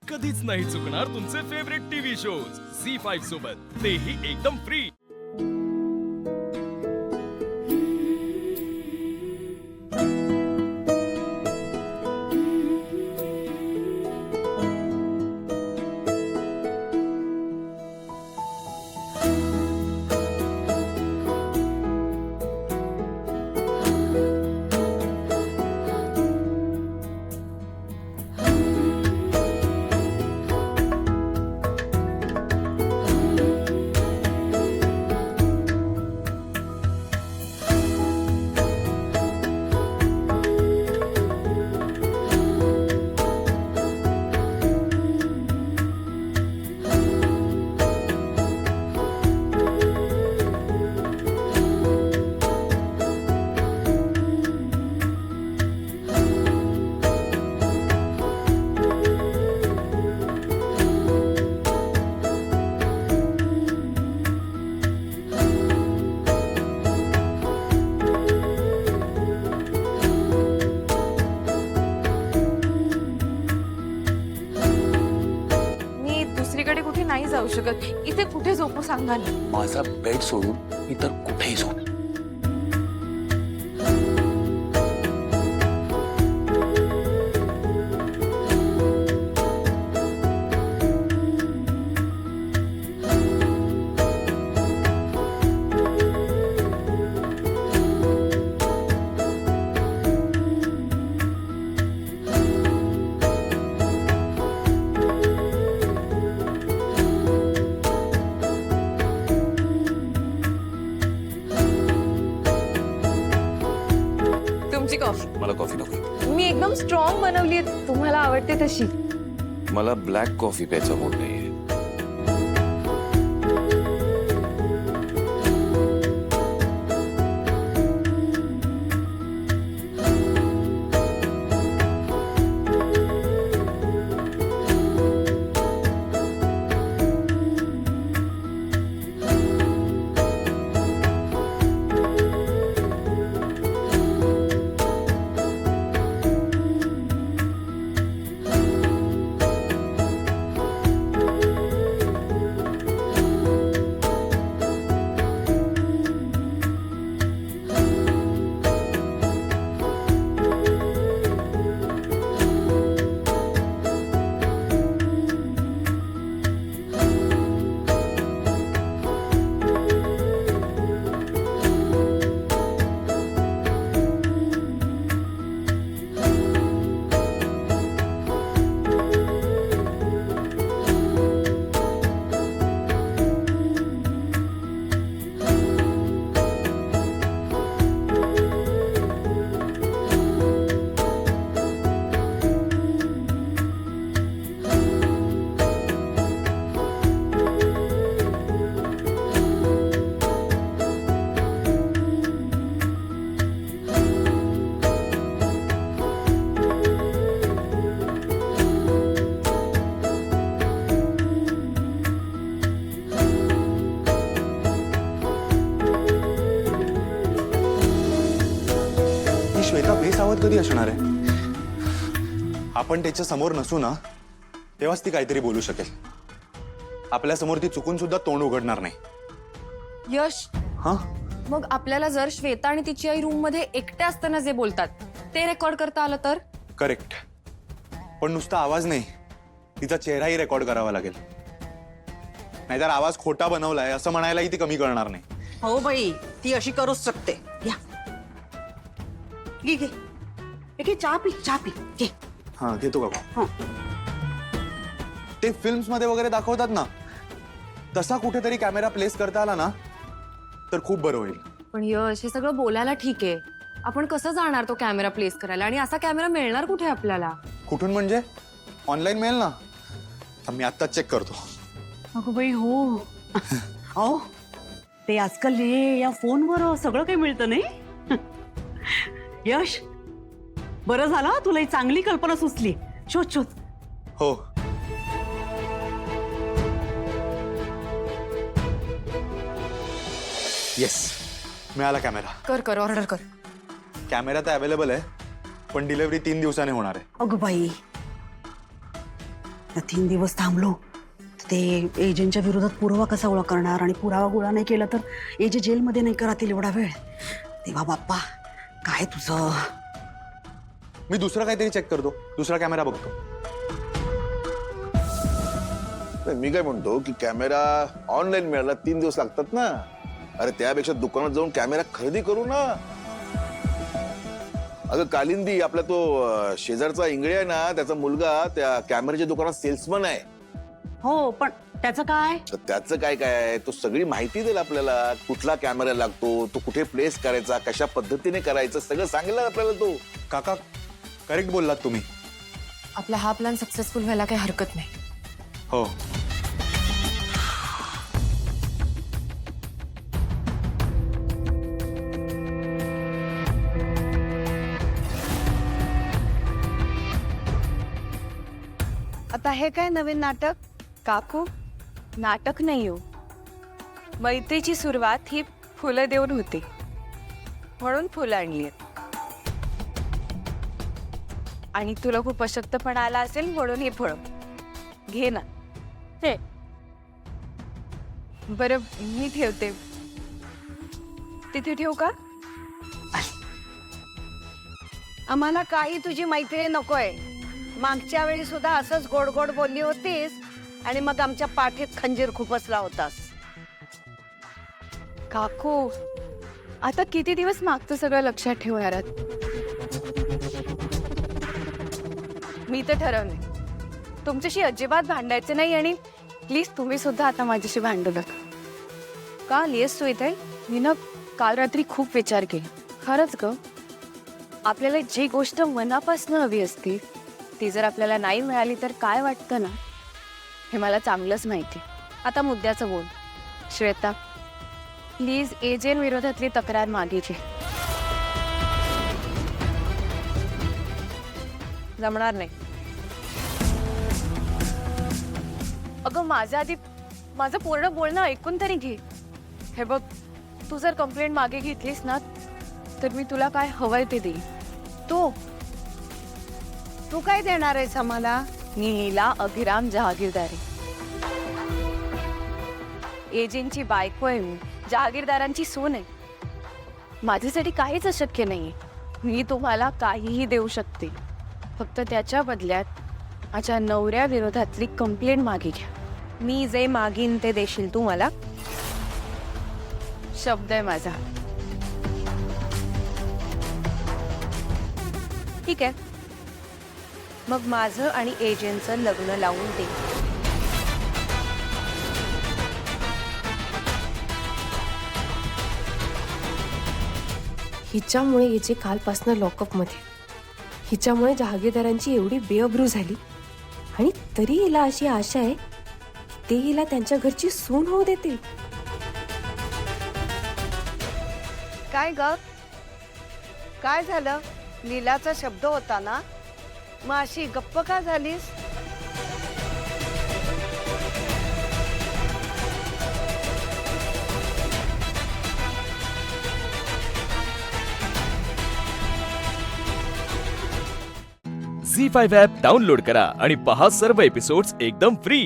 कधीच नाही चुकणार तुमचे फेवरेट टीव्ही शोज झी5 सोबत, तेही एकदम फ्री। कुठे नाही जाऊ शकत, इथे कुठे झोपू सांगा ना। माझा बेड सोडून मी तर कुठेही झोप। मला कॉफी नको। मी एकदम स्ट्रॉंग बनवली, तुम्हाला आवडते तशी। मला ब्लॅक कॉफी प्यायचा मूड नाहीये। श्वेता बेसावध कधी असणार आहे? आपण त्याच्या समोर नसू ना, तेव्हाच ती काहीतरी बोलू शकेल। आपल्या समोर ती चुकून सुद्धा तोंड उघडणार नाही। यश, हा, मग आपल्याला जर श्वेता आणि तिची आई रूम मध्ये एकट्या असताना जे बोलतात ते रेकॉर्ड करता आलं तर? करेक्ट, पण नुसता आवाज नाही, तिचा चेहराही रेकॉर्ड करावा लागेल। नाहीतर आवाज खोटा बनवलाय असं म्हणायलाही ती कमी करणार नाही। हो बाई, ती अशी करूच शकते। या घे घे घे, चहा पी, चहा पी घे। हा, घेतो का? हं. ते फिल्म्स मध्ये वगैरे दाखवतात ना, तसा कुठेतरी कॅमेरा प्लेस करता आला ना तर खूप बरं होईल। पण यश, हे सगळं बोलायला ठीक आहे, आपण कसं जाणार तो कॅमेरा प्लेस करायला? आणि असा कॅमेरा मिळणार कुठे आपल्याला? कुठून म्हणजे? ऑनलाईन मिळेल ना। तर मी आत्ताच चेक करतो। अगं बाई हो। अहो, ते आजकाल हे या फोनवर सगळं काही मिळतं नाही। यश, बरं झालं तुला ही चांगली कल्पना सुचली। शोध शोध। हो, येस, मिळाला कॅमेरा। कर कर, ऑर्डर कर। कॅमेरा तर अवेलेबल आहे, पण डिलिव्हरी 3 दिवसाने होणार आहे। अगं बाई, आता 3 दिवस थांबलो तर ते एजंटच्या विरोधात पुरावा कसा गोळा करणार, आणि पुरावा गोळा नाही केला तर एजंट जेलमध्ये नाही का राहतील एवढा वेळ. तेव्हा बाप्पा काय तुझं. मी दुसरं काहीतरी चेक करतो, दुसरा कॅमेरा बघतो. नाही, मी काय म्हणतो की कॅमेरा ऑनलाईन मिळायला 3 दिवस लागतात ना. अरे त्यापेक्षा दुकानात जाऊन कॅमेरा खरेदी करू ना. अगं कालिंदी, आपला तो शेजारचा इंगळे आहे ना, त्याचा मुलगा त्या कॅमेऱ्याच्या दुकानात सेल्समन आहे. हो, पण त्याचं काय. तर त्याचं काय काय आहे, तो सगळी माहिती देईल आपल्याला. कुठला कॅमेरा लागतो, तो कुठे प्लेस करायचा, कशा पद्धतीने करायचं, सगळं सांगेल आपल्याला तो. काका करेक्ट बोललात तुम्ही. आपला हा प्लॅन सक्सेसफुल व्हायला काही हरकत नाही. हो. आता हे काय नवीन नाटक? काकू, नाटक नाही हो. मैत्रीची सुरुवात ही फुलं देऊन होती, म्हणून फुलं आणली. आणि तुला खूप अशक्तपणा आला असेल म्हणून हे फळ घे ना. हे बरं, मी ठेवते. तिथे ठेवू का? आम्हाला काही तुझी मैत्री नकोय. मागच्या वेळी सुद्धा असंच गोड गोड बोलली होतीस आणि मग आमच्या पाठीत खंजीर खुपसला होतास. काकू, आता किती दिवस मागचं सगळं लक्षात ठेवणार आहात? मी तर ठरवलंय तुमच्याशी अजिबात भांडायचं नाही, आणि प्लीज तुम्ही सुद्धा आता माझ्याशी भांडू नका. का लिहिस तू इथे? मी ना काल रात्री खूप विचार केला. खरंच ग, आपल्याला जी गोष्ट मनापासून हवी असते ती जर आपल्याला नाही मिळाली तर काय वाटतं ना, हे मला चांगलंच माहिती. आता मुद्द्याचं बोल. श्वेता, प्लीज एजंट विरोधातली तक्रार मागे घे. जमणार नाही. अगं माझं पूर्ण बोलणं ऐकून तरी घे. हे बघ, तू जर कंप्लेंट मागे घेतलीस ना तर मी तुला काय हवंय ते देईन. तू काय देणार आहेस आम्हाला? नीला अभिराम जहागीरदारी. एजंटची बायको आहे मी, जहागीरदारांची सून आहे. माझ्यासाठी काहीच अशक्य नाहीये. मी तुम्हाला काहीही देऊ शकते, फक्त त्याच्या बदल्यात माझ्या नवऱ्या विरोधातली कंप्लेंट मागे घ्या. मी जे मागीन ते देशील तू मला? शब्द आहे माझा. ठीक आहे, मग माझं आणि एजंटचं लग्न लावून दे. हिच्यामुळे हिचे कालपासनं लॉकअपमध्ये, हिच्यामुळे जहागीरदारांची एवढी बेअब्रू झाली, आणि तरी हिला अशी आशा आहे की ते हिला त्यांच्या घरची सून होऊ देतील. काय ग, काय झालं? नीलाचा शब्द होता ना, मग अशी गप्प का झालीस? झी5 ॲप डाउनलोड करा आणि पहा सर्व एपिसोड्स एकदम फ्री.